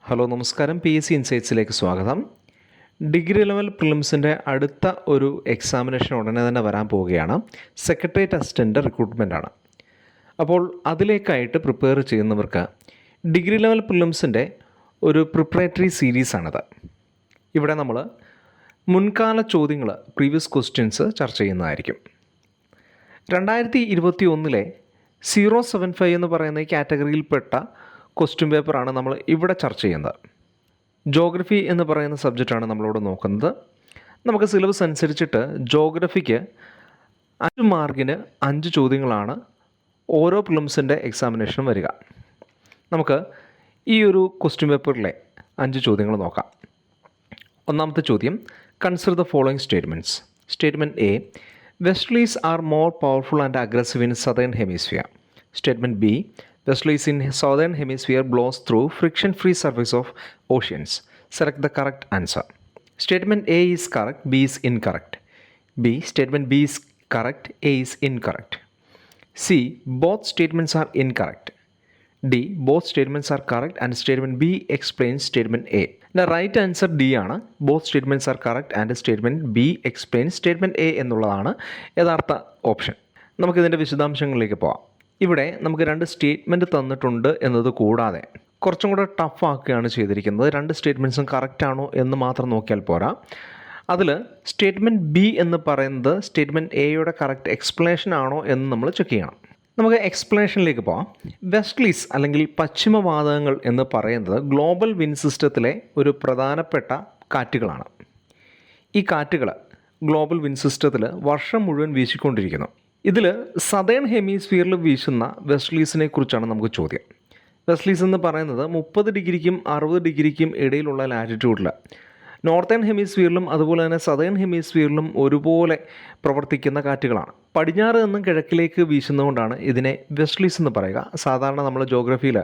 Hello നമസ്കാരം, PSC ഇൻസൈറ്റ്സിലേക്ക് സ്വാഗതം. Degree level പ്രിലിംസിൻ്റെ അടുത്ത ഒരു എക്സാമിനേഷൻ ഉടനെ തന്നെ വരാൻ പോവുകയാണ്. സെക്രട്ടേറിയറ്റ് അസിസ്റ്റൻ്റ് റിക്രൂട്ട്മെൻറ്റാണ്. അപ്പോൾ അതിലേക്കായിട്ട് പ്രിപ്പയർ ചെയ്യുന്നവർക്ക് ഡിഗ്രി ലെവൽ പ്രിലിംസിൻ്റെ ഒരു പ്രിപ്പറേറ്ററി സീരീസാണിത്. ഇവിടെ നമ്മൾ മുൻകാല ചോദ്യങ്ങൾ, പ്രീവിയസ് ക്വസ്റ്റ്യൻസ് ചർച്ച ചെയ്യുന്നതായിരിക്കും. 2021 075 എന്ന് പറയുന്ന ഈ കാറ്റഗറിയിൽപ്പെട്ട ക്വസ്റ്റ്യൻ പേപ്പറാണ് നമ്മൾ ഇവിടെ ചർച്ച ചെയ്യുന്നത്. ജോഗ്രഫി എന്ന് പറയുന്ന സബ്ജക്റ്റാണ് നമ്മളിവിടെ നോക്കുന്നത്. നമുക്ക് സിലബസ് അനുസരിച്ചിട്ട് ജോഗ്രഫിക്ക് 5 മാർക്കിന് 5 ചോദ്യങ്ങളാണ് ഓരോ പ്രിലിംസിൻ്റെ എക്സാമിനേഷനും വരിക. നമുക്ക് ഈ ഒരു ക്വസ്റ്റ്യൻ പേപ്പറിലെ 5 ചോദ്യങ്ങൾ നോക്കാം. ഒന്നാമത്തെ ചോദ്യം, consider the following statements. Statement A, westerlies are more powerful and aggressive in southern hemisphere. Statement B, Westerlies in southern hemisphere blows through friction-free surface of oceans. Select the correct answer. Statement A is correct, B is incorrect. B, statement B is correct, A is incorrect. C, both statements are incorrect. D, both statements are correct and statement B explains statement A. The right answer D ആണ്. Both statements are correct and statement B explains statement A എന്നുള്ളതാണ് യഥാർത്ഥ option. നമുക്കിതിൻ്റെ വിശദാംശങ്ങളിലേക്ക് പോകാം. ഇവിടെ നമുക്ക് 2 statement തന്നിട്ടുണ്ട് എന്നത് കൂടാതെ കുറച്ചും കൂടെ ടഫ് ആക്കുകയാണ് ചെയ്തിരിക്കുന്നത്. 2 സ്റ്റേറ്റ്മെൻറ്റ്സും കറക്റ്റാണോ എന്ന് മാത്രം നോക്കിയാൽ പോരാ. അതിൽ സ്റ്റേറ്റ്മെൻറ്റ് ബി എന്ന് പറയുന്നത് സ്റ്റേറ്റ്മെൻറ്റ് എയുടെ കറക്റ്റ് എക്സ്പ്ലനേഷൻ ആണോ എന്ന് നമ്മൾ ചെക്ക് ചെയ്യണം. നമുക്ക് എക്സ്പ്ലനേഷനിലേക്ക് പോകാം. വെസ്റ്റർലീസ് അല്ലെങ്കിൽ പശ്ചിമവാതകങ്ങൾ എന്ന് പറയുന്നത് ഗ്ലോബൽ വിൻഡ് സിസ്റ്റത്തിലെ ഒരു പ്രധാനപ്പെട്ട കാറ്റുകളാണ്. ഈ കാറ്റുകൾ ഗ്ലോബൽ വിൻഡ് സിസ്റ്റത്തിൽ വർഷം മുഴുവൻ വീശിക്കൊണ്ടിരിക്കുന്നു. ഇതിൽ സദേൺ ഹെമിസ്ഫിയറിൽ വീശുന്ന വെസ്റ്റർലീസിനെ കുറിച്ചാണ് നമുക്ക് ചോദ്യം. വെസ്റ്റർലീസ് എന്ന് പറയുന്നത് 30 ഡിഗ്രിക്കും 60 ഡിഗ്രിക്കും ഇടയിലുള്ള ലാറ്റിറ്റ്യൂഡിൽ നോർത്തേൺ ഹെമിസ്ഫിയറിലും അതുപോലെ തന്നെ സദേൺ ഹെമിസ്ഫിയറിലും ഒരുപോലെ പ്രവർത്തിക്കുന്ന കാറ്റുകളാണ്. പടിഞ്ഞാറ് നിന്നും കിഴക്കിലേക്ക് വീശുന്നതുകൊണ്ടാണ് ഇതിനെ വെസ്റ്റർലീസ് എന്ന് പറയുക. സാധാരണ നമ്മൾ ജോഗ്രഫിയിൽ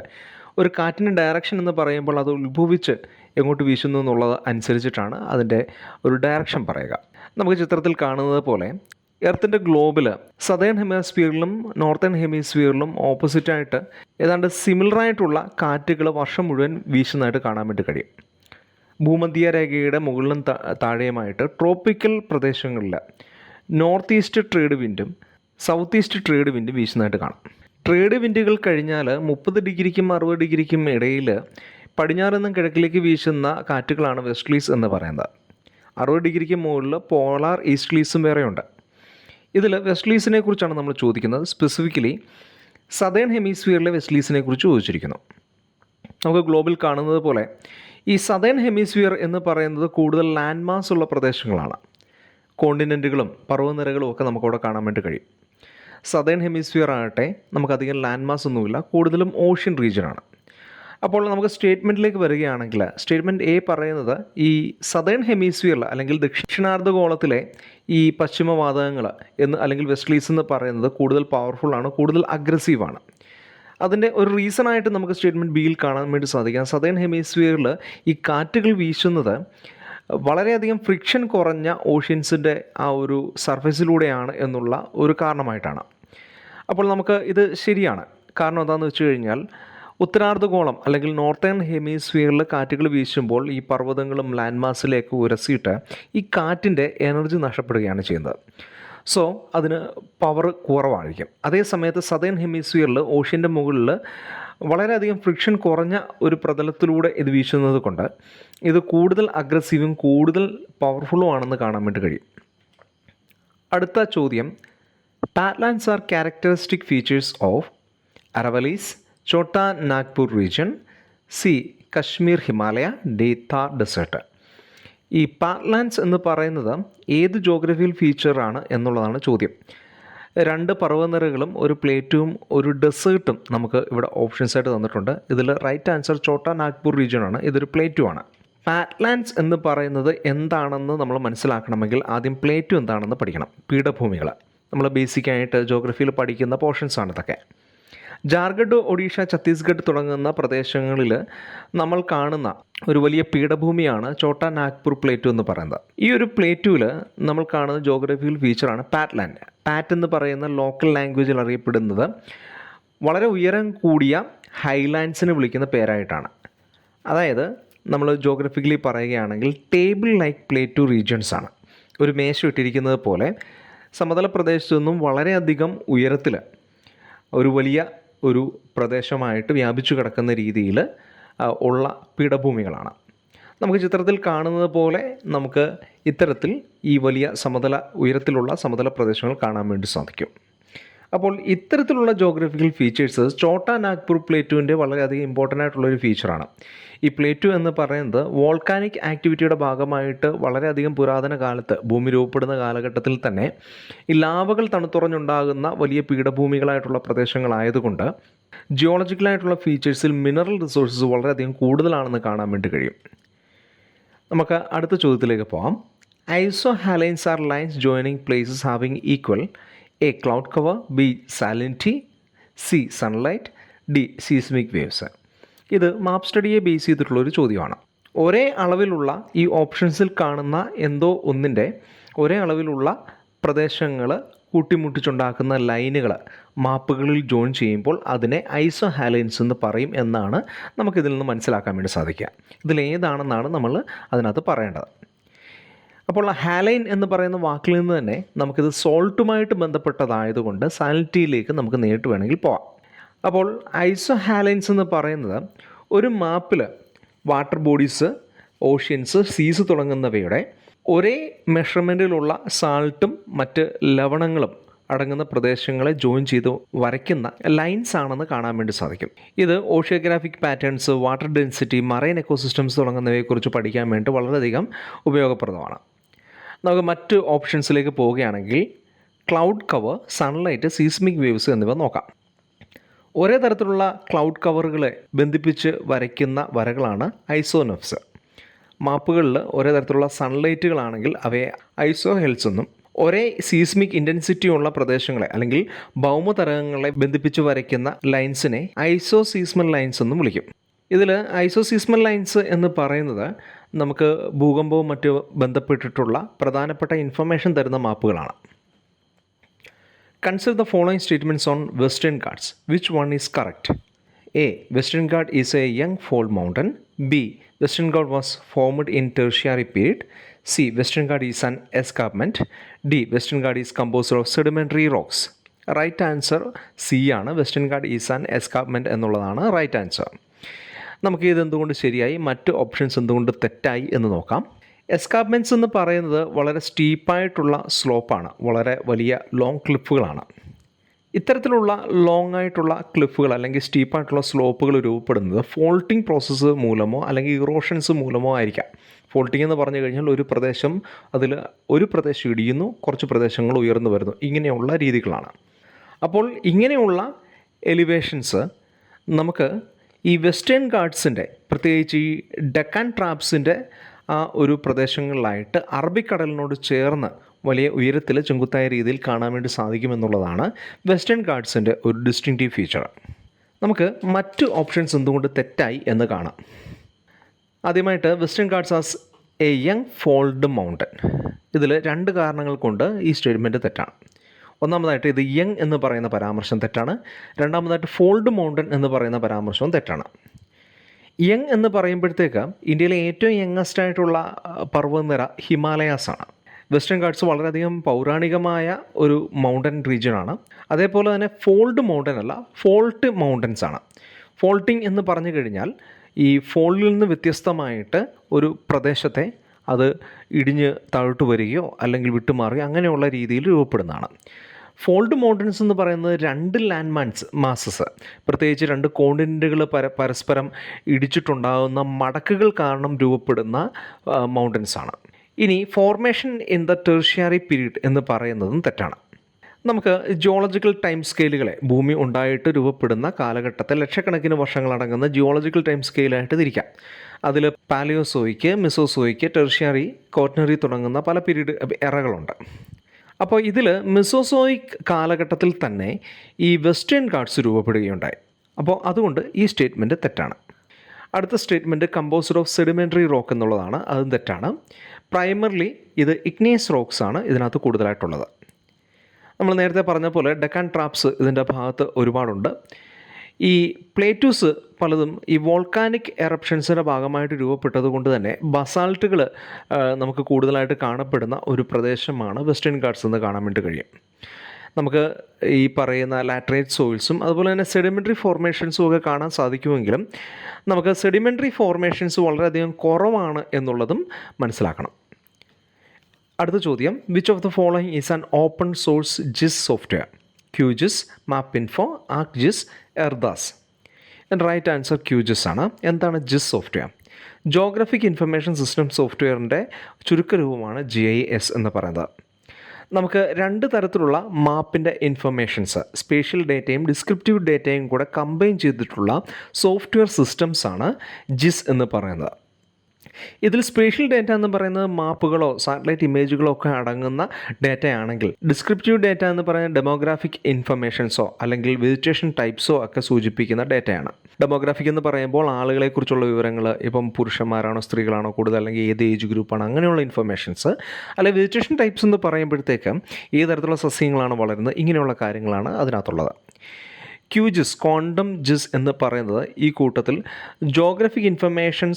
ഒരു കാറ്റിൻ്റെ ഡയറക്ഷൻ എന്ന് പറയുമ്പോൾ അത് ഉത്ഭവിച്ച് എങ്ങോട്ട് വീശുന്നു എന്നുള്ളത് അനുസരിച്ചിട്ടാണ് അതിൻ്റെ ഒരു ഡയറക്ഷൻ പറയുക. നമുക്ക് ചിത്രത്തിൽ കാണുന്നത് പോലെ എർത്തിൻ്റെ ഗ്ലോബിൽ സദേൺ ഹെമിസ്ഫിയറിലും നോർത്തേൺ ഹെമിസ്ഫിയറിലും ഓപ്പോസിറ്റായിട്ട് ഏതാണ്ട് സിമിലറായിട്ടുള്ള കാറ്റുകൾ വർഷം മുഴുവൻ വീശുന്നതായിട്ട് കാണാൻ വേണ്ടി കഴിയും. ഭൂമധ്യ രേഖയുടെ മുകളിലും താഴെയുമായിട്ട് ട്രോപ്പിക്കൽ പ്രദേശങ്ങളിൽ നോർത്ത് ഈസ്റ്റ് ട്രേഡ് വിൻഡും സൗത്ത് ഈസ്റ്റ് ട്രേഡ് വിൻഡും വീശുന്നതായിട്ട് കാണാം. ട്രേഡ് വിൻഡുകൾ കഴിഞ്ഞാൽ 30 ഡിഗ്രിക്കും 60 ഡിഗ്രിക്കും ഇടയിൽ പടിഞ്ഞാറ് നിന്നും കിഴക്കിലേക്ക് വീശുന്ന കാറ്റുകളാണ് വെസ്റ്റർലീസ് എന്ന് പറയുന്നത്. 60 ഡിഗ്രിക്ക് മുകളിൽ പോളാർ ഈസ്റ്റ്ലീസും വേറെയുണ്ട്. ഇതിൽ വെസ്റ്റർലീസിനെ കുറിച്ചാണ് നമ്മൾ ചോദിക്കുന്നത്. സ്പെസിഫിക്കലി സദേൺ ഹെമിസ്ഫിയറിലെ വെസ്റ്റർലീസിനെ കുറിച്ച് ചോദിച്ചിരിക്കുന്നു. നമുക്ക് ഗ്ലോബിൽ കാണുന്നത് പോലെ ഈ സദേൺ ഹെമിസ്ഫിയർ എന്ന് പറയുന്നത് കൂടുതൽ ലാൻഡ് മാസ് ഉള്ള പ്രദേശങ്ങളാണ്. കോണ്ടിനെൻറ്റുകളും പർവ്വതനിരകളും ഒക്കെ നമുക്കവിടെ കാണാൻ വേണ്ടി കഴിയും. സദേൺ ഹെമിസ്ഫിയർ ആകട്ടെ നമുക്കധികം ലാൻഡ് മാസ് ഒന്നുമില്ല, കൂടുതലും ഓഷ്യൻ റീജിയനാണ്. അപ്പോൾ നമുക്ക് സ്റ്റേറ്റ്മെൻറ്റിലേക്ക് വരികയാണെങ്കിൽ സ്റ്റേറ്റ്മെൻറ്റ് എ പറയുന്നത് ഈ സദേൺ ഹെമിസ്ഫിയറിൽ അല്ലെങ്കിൽ ദക്ഷിണാർദ്ധഗോളത്തിലെ ഈ പശ്ചിമവാതകങ്ങൾ എന്ന് അല്ലെങ്കിൽ വെസ്റ്റർലീസ് എന്ന് പറയുന്നത് കൂടുതൽ പവർഫുള്ളാണ്, കൂടുതൽ അഗ്രസീവാണ്. അതിൻ്റെ ഒരു റീസണായിട്ട് നമുക്ക് സ്റ്റേറ്റ്മെൻറ്റ് ബിയിൽ കാണാൻ വേണ്ടി സാധിക്കാം. സദേൺ ഹെമിസ്ഫിയറിൽ ഈ കാറ്റുകൾ വീശുന്നത് വളരെയധികം ഫ്രിക്ഷൻ കുറഞ്ഞ ഓഷ്യൻസിൻ്റെ ആ ഒരു സർഫേസിലൂടെയാണ് എന്നുള്ള ഒരു കാരണമായിട്ടാണ്. അപ്പോൾ നമുക്ക് ഇത് ശരിയാണ്. കാരണം എന്താണെന്ന് വെച്ച് കഴിഞ്ഞാൽ ഉത്തരാർദ്ധഗോളം അല്ലെങ്കിൽ നോർത്തേൺ ഹെമിസ്ഫിയറിൽ കാറ്റുകൾ വീശുമ്പോൾ ഈ പർവ്വതങ്ങളും ലാൻഡ് മാസിലേക്ക് ഉരസിയിട്ട് ഈ കാറ്റിൻ്റെ എനർജി നഷ്ടപ്പെടുകയാണ് ചെയ്യുന്നത്. സോ അതിന് പവർ കുറവായിരിക്കും. അതേ സമയത്ത് സദേൺ ഹെമിസ്ഫിയറിൽ ഓഷ്യൻ്റെ മുകളിൽ വളരെയധികം ഫ്രിക്ഷൻ കുറഞ്ഞ ഒരു പ്രതലത്തിലൂടെ ഇത് വീശുന്നത് കൊണ്ട് ഇത് കൂടുതൽ അഗ്രസീവും കൂടുതൽ പവർഫുള്ളും ആണെന്ന് കാണാൻ വേണ്ടി കഴിയും. അടുത്ത ചോദ്യം, patlands are characteristic features of Aravallis, Chota Nagpur region, C Kashmir Himalaya, D Thar desert. ഈ പാറ്റ്ലാൻഡ്സ് എന്ന് പറയുന്നത് ഏത് ജോഗ്രഫിക്കൽ ഫീച്ചറാണ് എന്നുള്ളതാണ് ചോദ്യം. 2 പർവ്വതനിരകളും ഒരു പ്ലേറ്റും ഒരു ഡെസേർട്ടും നമുക്ക് ഇവിടെ ഓപ്ഷൻസായിട്ട് തന്നിട്ടുണ്ട്. ഇതിൽ റൈറ്റ് ആൻസർ ചോട്ടാ നാഗ്പൂർ റീജിയൻ ആണ്. ഇതൊരു പ്ലേറ്റുമാണ്. പാറ്റ്ലാൻഡ്സ് എന്ന് പറയുന്നത് എന്താണെന്ന് നമ്മൾ മനസ്സിലാക്കണമെങ്കിൽ ആദ്യം പ്ലേറ്റു എന്താണെന്ന് പഠിക്കണം. പീഠഭൂമികൾ നമ്മൾ ബേസിക്കായിട്ട് ജോഗ്രഫിയിൽ പഠിക്കുന്ന പോർഷൻസാണ് ഇതൊക്കെ. ജാർഖണ്ഡ്, ഒഡീഷ, ഛത്തീസ്ഗഡ് തുടങ്ങുന്ന പ്രദേശങ്ങളിൽ നമ്മൾ കാണുന്ന ഒരു വലിയ പീഠഭൂമിയാണ് ചോട്ടാ നാഗ്പൂർ പ്ലേറ്റു എന്ന് പറയുന്നത്. ഈ ഒരു പ്ലേറ്റുവിൽ നമ്മൾ കാണുന്ന ജോഗ്രഫിക്കൽ ഫീച്ചറാണ് പാറ്റ്ലാൻഡ്. പാറ്റ് എന്ന് പറയുന്ന ലോക്കൽ ലാംഗ്വേജിൽ അറിയപ്പെടുന്നത് വളരെ ഉയരം കൂടിയ ഹൈലാൻഡ്സിനെ വിളിക്കുന്ന പേരായിട്ടാണ്. അതായത് നമ്മൾ ജോഗ്രഫിക്കലി പറയുകയാണെങ്കിൽ ടേബിൾ ലൈക്ക് പ്ലേറ്റു റീജിയൻസ് ആണ്. ഒരു മേശ ഇട്ടിരിക്കുന്നത് പോലെ സമതല പ്രദേശത്തു നിന്നും വളരെയധികം ഉയരത്തിൽ ഒരു വലിയ ഒരു പ്രദേശമായിട്ട് വ്യാപിച്ചു കിടക്കുന്ന രീതിയിൽ ഉള്ള പീഠഭൂമികളാണ്. നമുക്ക് ചിത്രത്തിൽ കാണുന്നത് പോലെ നമുക്ക് ഇത്തരത്തിൽ ഈ വലിയ ഉയരത്തിലുള്ള സമതല പ്രദേശങ്ങൾ കാണാൻ വേണ്ടി സാധിക്കും. അപ്പോൾ ഇത്തരത്തിലുള്ള ജോഗ്രഫിക്കൽ ഫീച്ചേഴ്സ് ഛോട്ടാ നാഗ്പൂർ പ്ലേറ്റുവിൻ്റെ വളരെയധികം ഇമ്പോർട്ടൻ്റ് ആയിട്ടുള്ളൊരു ഫീച്ചറാണ്. ഈ പ്ലേറ്റു എന്ന് പറയുന്നത് വോൾക്കാനിക് ആക്ടിവിറ്റിയുടെ ഭാഗമായിട്ട് വളരെയധികം പുരാതന കാലത്ത് ഭൂമി രൂപപ്പെടുന്ന കാലഘട്ടത്തിൽ തന്നെ ഈ ലാവകൾ തണുത്തുറഞ്ഞുണ്ടാകുന്ന വലിയ പീഠഭൂമികളായിട്ടുള്ള പ്രദേശങ്ങളായതുകൊണ്ട് ജിയോളജിക്കലായിട്ടുള്ള ഫീച്ചേഴ്സിൽ മിനറൽ റിസോഴ്സസ് വളരെയധികം കൂടുതലാണെന്ന് കാണാൻ വേണ്ടി കഴിയും. നമുക്ക് അടുത്ത ചോദ്യത്തിലേക്ക് പോകാം. Isohalines are lines joining places having equal A cloud cover, B salinity, C sunlight, D seismic waves. ഇത് മാപ്പ് സ്റ്റഡിയെ ബേസ് ചെയ്തിട്ടുള്ളൊരു ചോദ്യമാണ്. ഒരേ അളവിലുള്ള ഈ ഓപ്ഷൻസിൽ കാണുന്ന എന്തോ ഒന്നിൻ്റെ ഒരേ അളവിലുള്ള പ്രദേശങ്ങൾ കൂട്ടിമുട്ടിച്ചുണ്ടാക്കുന്ന ലൈനുകൾ മാപ്പുകളിൽ ജോയിൻ ചെയ്യുമ്പോൾ അതിനെ ഐസോഹാലൈൻസ് എന്ന് പറയും എന്നാണ് നമുക്കിതിൽ നിന്ന് മനസ്സിലാക്കാൻ വേണ്ടി സാധിക്കുക. ഇതിലേതാണെന്നാണ് നമ്മൾ അതിനകത്ത് പറയേണ്ടത്. അപ്പോൾ ഹാലൈൻ എന്ന് പറയുന്ന വാക്കിൽ നിന്ന് തന്നെ നമുക്കിത് സോൾട്ടുമായിട്ട് ബന്ധപ്പെട്ടതായതുകൊണ്ട് സാലിനിറ്റിയിലേക്ക് നമുക്ക് നേരിട്ട് വേണമെങ്കിൽ പോവാം. അപ്പോൾ ഐസോഹാലൈൻസ് എന്ന് പറയുന്നത് ഒരു മാപ്പിൽ വാട്ടർ ബോഡീസ്, ഓഷ്യൻസ്, സീസ് തുടങ്ങുന്നവയുടെ ഒരേ മെഷർമെൻറ്റിലുള്ള സാൾട്ടും മറ്റ് ലവണങ്ങളും അടങ്ങുന്ന പ്രദേശങ്ങളെ ജോയിൻ ചെയ്ത് വരയ്ക്കുന്ന ലൈൻസ് ആണെന്ന് കാണാൻ വേണ്ടി സാധിക്കും. ഇത് oceanographic patterns, water density, marine ecosystems തുടങ്ങുന്നവയെക്കുറിച്ച് പഠിക്കാൻ വേണ്ടി വളരെയധികം ഉപയോഗപ്രദമാണ്. നമുക്ക് മറ്റ് ഓപ്ഷൻസിലേക്ക് പോവുകയാണെങ്കിൽ cloud cover, sunlight, seismic waves എന്നിവ നോക്കാം. ഒരേ തരത്തിലുള്ള ക്ലൗഡ് കവറുകളെ ബന്ധിപ്പിച്ച് വരയ്ക്കുന്ന വരകളാണ് ഐസോനെഫ്സ്. മാപ്പുകളിൽ ഒരേ തരത്തിലുള്ള സൺലൈറ്റുകളാണെങ്കിൽ അവയെ ഐസോഹെൽസ് എന്നും, ഒരേ സീസ്മിക് ഇൻറ്റൻസിറ്റിയുള്ള പ്രദേശങ്ങളെ അല്ലെങ്കിൽ ഭൗമതരംഗങ്ങളെ ബന്ധിപ്പിച്ച് വരയ്ക്കുന്ന ലൈൻസിനെ ഐസോസീസ്മൽ ലൈൻസ് എന്നും വിളിക്കും. ഇതിൽ ഐസോസീസ്മൽ ലൈൻസ് എന്ന് പറയുന്നത് നമുക്ക് ഭൂകമ്പവും മറ്റ് ബന്ധപ്പെട്ടിട്ടുള്ള പ്രധാനപ്പെട്ട ഇൻഫർമേഷൻ തരുന്ന മാപ്പുകളാണ്. Consider the following statements on Western Ghats. Which one is correct? A. Western Ghat is a young fold mountain. B. Western Ghat was formed in tertiary period. C. Western Ghat is an escarpment. D. Western Ghat is composed of sedimentary rocks. Right answer C ആണ്. Western Ghat is an escarpment എന്നുള്ളതാണ് right answer. നമുക്ക് ഇത് എന്തുകൊണ്ട് ശരിയായി, മറ്റ് options എന്തുകൊണ്ട് തെറ്റായി എന്ന് നോക്കാം. എസ്കാർപ്മെൻറ്റ്സ് എന്ന് പറയുന്നത് വളരെ സ്റ്റീപ്പായിട്ടുള്ള സ്ലോപ്പാണ്, വളരെ വലിയ ലോങ് ക്ലിഫുകളാണ്. ഇത്തരത്തിലുള്ള ലോങ് ആയിട്ടുള്ള ക്ലിഫുകൾ അല്ലെങ്കിൽ സ്റ്റീപ്പായിട്ടുള്ള സ്ലോപ്പുകൾ രൂപപ്പെടുന്നത് ഫോൾട്ടിംഗ് പ്രോസസ്സ് മൂലമോ അല്ലെങ്കിൽ ഇറോഷൻസ് മൂലമോ ആയിരിക്കാം. ഫോൾട്ടിംഗ് എന്ന് പറഞ്ഞു കഴിഞ്ഞാൽ ഒരു പ്രദേശം ഇടിയുന്നു, കുറച്ച് പ്രദേശങ്ങൾ ഉയർന്നു വരുന്നു, ഇങ്ങനെയുള്ള രീതികളാണ്. അപ്പോൾ ഇങ്ങനെയുള്ള എലിവേഷൻസ് നമുക്ക് ഈ വെസ്റ്റേൺ ഗാട്സിൻ്റെ, പ്രത്യേകിച്ച് ഈ ഡെക്കാൻ ട്രാപ്സിൻ്റെ ആ ഒരു പ്രദേശങ്ങളിലായിട്ട് അറബിക്കടലിനോട് ചേർന്ന് വലിയ ഉയരത്തിൽ ചെങ്കുത്തായ രീതിയിൽ കാണാൻ വേണ്ടി സാധിക്കുമെന്നുള്ളതാണ് വെസ്റ്റേൺ ഗാട്സിൻ്റെ ഒരു ഡിസ്റ്റിങ്റ്റീവ് ഫീച്ചർ. നമുക്ക് മറ്റ് ഓപ്ഷൻസ് എന്തുകൊണ്ട് തെറ്റായി എന്ന് കാണാം. ആദ്യമായിട്ട് western Ghats as A young fold mountain. ഇതിൽ രണ്ട് കാരണങ്ങൾ കൊണ്ട് ഈ സ്റ്റേറ്റ്മെൻറ്റ് തെറ്റാണ്. ഒന്നാമതായിട്ട് ഇത് യങ് എന്ന് പറയുന്ന പരാമർശം തെറ്റാണ്. രണ്ടാമതായിട്ട് ഫോൾഡ് മൗണ്ടൻ എന്ന് പറയുന്ന പരാമർശവും തെറ്റാണ്. യങ് എന്ന് പറയുമ്പോഴത്തേക്ക് ഇന്ത്യയിലെ ഏറ്റവും യങ്ങസ്റ്റ് ആയിട്ടുള്ള പർവ്വതനിര ഹിമാലയാസ് ആണ്. വെസ്റ്റേൺ ഗാട്സ് വളരെയധികം പൗരാണികമായ ഒരു മൗണ്ടൻ റീജിയനാണ്. അതേപോലെ തന്നെ ഫോൾഡ് മൗണ്ടൻ അല്ല, ഫോൾട്ട് മൗണ്ടൻസ് ആണ്. ഫോൾട്ടിംഗ് എന്ന് പറഞ്ഞു കഴിഞ്ഞാൽ ഈ ഫോൾഡിൽ നിന്ന് വ്യത്യസ്തമായിട്ട് ഒരു പ്രദേശത്തെ അത് ഇടിഞ്ഞ് താഴോട്ട് വരികയോ അല്ലെങ്കിൽ വിട്ടുമാറുകയോ അങ്ങനെയുള്ള രീതിയിൽ രൂപപ്പെടുന്നതാണ്. ഫോൾഡ് മൗണ്ടൻസ് എന്ന് പറയുന്നത് രണ്ട് ലാൻഡ് മാസസ്, പ്രത്യേകിച്ച് രണ്ട് കോണ്ടിനെൻറ്റുകൾ പരസ്പരം ഇടിച്ചിട്ടുണ്ടാകുന്ന മടക്കുകൾ കാരണം രൂപപ്പെടുന്ന മൗണ്ടൻസ് ആണ്. ഇനി formation in the tertiary period എന്ന് പറയുന്നതും തെറ്റാണ്. നമുക്ക് ജിയോളജിക്കൽ ടൈം സ്കെയിലുകളെ ഭൂമി ഉണ്ടായിട്ട് രൂപപ്പെടുന്ന കാലഘട്ടത്തെ ലക്ഷക്കണക്കിന് വർഷങ്ങളടങ്ങുന്ന ജിയോളജിക്കൽ ടൈം സ്കെയിലായിട്ട് തിരിക്കാം. അതിൽ പാലിയോസോയിക്ക്, മിസോസോയിക്ക്, ടെർഷ്യറി, ക്വാട്ടർണറി തുടങ്ങുന്ന പല പീരീഡ് എറകളുണ്ട്. അപ്പോൾ ഇതിൽ മിസോസോയിക് കാലഘട്ടത്തിൽ തന്നെ ഈ വെസ്റ്റേൺ ഗാട്സ് രൂപപ്പെടുകയുണ്ടായി. അപ്പോൾ അതുകൊണ്ട് ഈ സ്റ്റേറ്റ്മെൻറ്റ് തെറ്റാണ്. അടുത്ത statement composed of sedimentary rock എന്നുള്ളതാണ്. അതും തെറ്റാണ്. പ്രൈമർലി ഇത് ഇഗ്നിയസ് റോക്സ് ആണ് ഇതിനകത്ത് കൂടുതലായിട്ടുള്ളത്. നമ്മൾ നേരത്തെ പറഞ്ഞ പോലെ ഡെക്കാൻ ട്രാപ്സ് ഇതിൻ്റെ ഭാഗത്ത് ഒരുപാടുണ്ട്. ഈ പ്ലേറ്റൂസ് പലതും ഈ വോൾക്കാനിക് എറപ്ഷൻസിൻ്റെ ഭാഗമായിട്ട് രൂപപ്പെട്ടത് കൊണ്ട് തന്നെ ബസാൾട്ടുകൾ നമുക്ക് കൂടുതലായിട്ട് കാണപ്പെടുന്ന ഒരു പ്രദേശമാണ് വെസ്റ്റേൺ ഗാട്ട്സ് എന്ന് കാണാൻ വേണ്ടി കഴിയും. നമുക്ക് ഈ പറയുന്ന ലാറ്ററൈറ്റ് സോയിൽസും അതുപോലെ തന്നെ സെഡിമെൻ്ററി ഫോർമേഷൻസും ഒക്കെ കാണാൻ സാധിക്കുമെങ്കിലും നമുക്ക് സെഡിമെൻ്ററി ഫോർമേഷൻസ് വളരെയധികം കുറവാണ് എന്നുള്ളതും മനസ്സിലാക്കണം. അടുത്ത ചോദ്യം, which of the following is an open source GIS software? QGIS, MapInfo, ArcGIS, ERDAS. Right answer QGIS ആണ്. എന്താണ് GIS software? Geographic information system സോഫ്റ്റ്വെയറിൻ്റെ ചുരുക്കരൂപമാണ് GIS എന്ന് പറയുന്നത്. നമുക്ക് രണ്ട് തരത്തിലുള്ള മാപ്പിൻ്റെ ഇൻഫർമേഷൻസ്, സ്പേഷ്യൽ ഡേറ്റയും ഡിസ്ക്രിപ്റ്റീവ് ഡേറ്റയും കൂടെ കമ്പൈൻ ചെയ്തിട്ടുള്ള സോഫ്റ്റ്വെയർ സിസ്റ്റംസാണ് ജിസ് എന്ന് പറയുന്നത്. ഇതിൽ സ്പേഷ്യൽ ഡേറ്റ എന്ന് പറയുന്നത് മാപ്പുകളോ സാറ്റലൈറ്റ് ഇമേജുകളോ ഒക്കെ അടങ്ങുന്ന ഡേറ്റയാണെങ്കിൽ, ഡിസ്ക്രിപ്റ്റീവ് ഡേറ്റ എന്ന് പറയുന്നത് ഡെമോഗ്രാഫിക് ഇൻഫർമേഷൻസോ അല്ലെങ്കിൽ വെജിറ്റേഷൻ ടൈപ്സോ ഒക്കെ സൂചിപ്പിക്കുന്ന ഡേറ്റയാണ്. ഡെമോഗ്രാഫിക് എന്ന് പറയുമ്പോൾ ആളുകളെക്കുറിച്ചുള്ള വിവരങ്ങൾ, ഇപ്പം പുരുഷന്മാരാണോ സ്ത്രീകളാണോ കൂടുതൽ, അല്ലെങ്കിൽ ഏത് ഏജ് ഗ്രൂപ്പാണ്, അങ്ങനെയുള്ള ഇൻഫർമേഷൻസ്. അല്ലെങ്കിൽ വെജിറ്റേഷൻ ടൈപ്സ് എന്ന് പറയുമ്പോഴത്തേക്ക് ഏത് തരത്തിലുള്ള സസ്യങ്ങളാണ് വളരുന്നത്, ഇങ്ങനെയുള്ള കാര്യങ്ങളാണ് അതിനകത്തുള്ളത്. QGIS, ക്വാണ്ടം ജിസ് എന്ന് പറയുന്നത് ഈ കൂട്ടത്തിൽ ജോഗ്രഫിക് ഇൻഫർമേഷൻ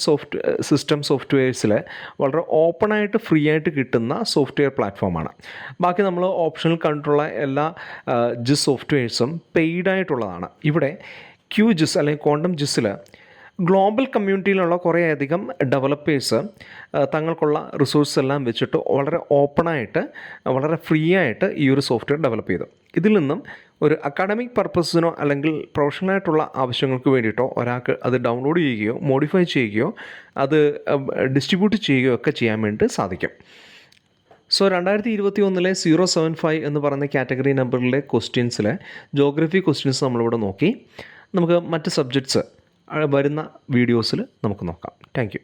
സിസ്റ്റം സോഫ്റ്റ്വെയർസിൽ വളരെ ഓപ്പണായിട്ട് ഫ്രീ ആയിട്ട് കിട്ടുന്ന സോഫ്റ്റ്വെയർ പ്ലാറ്റ്ഫോമാണ്. ബാക്കി നമ്മൾ ഓപ്ഷണൽ കണ്ടിട്ടുള്ള എല്ലാ ജിസ് സോഫ്റ്റ്വെയർസും പെയ്ഡായിട്ടുള്ളതാണ്. ഇവിടെ QGIS അല്ലെങ്കിൽ ക്വാണ്ടം ജിസ്സിൽ ഗ്ലോബൽ കമ്മ്യൂണിറ്റിയിലുള്ള കുറേയധികം ഡെവലപ്പേഴ്സ് തങ്ങൾക്കുള്ള റിസോഴ്സ് എല്ലാം വെച്ചിട്ട് വളരെ ഓപ്പണായിട്ട് വളരെ ഫ്രീ ആയിട്ട് ഈ ഒരു സോഫ്റ്റ്വെയർ ഡെവലപ്പ് ചെയ്തു. ഇതിൽ നിന്നും ഒരു അക്കാഡമിക് പർപ്പസിനോ അല്ലെങ്കിൽ പ്രൊഫഷണലായിട്ടുള്ള ആവശ്യങ്ങൾക്ക് വേണ്ടിയിട്ടോ ഒരാൾക്ക് അത് ഡൗൺലോഡ് ചെയ്യുകയോ മോഡിഫൈ ചെയ്യുകയോ അത് ഡിസ്ട്രിബ്യൂട്ട് ചെയ്യുകയോ ഒക്കെ ചെയ്യാൻ വേണ്ടി സാധിക്കും. സോ 2021 075 എന്ന് പറയുന്ന കാറ്റഗറി നമ്പറിലെ ക്വസ്റ്റ്യൻസിലെ ജോഗ്രഫി ക്വസ്റ്റ്യൻസ് നമ്മളിവിടെ നോക്കി. നമുക്ക് മറ്റ് സബ്ജക്ട്സ് വരുന്ന വീഡിയോസിൽ നമുക്ക് നോക്കാം. Thank you.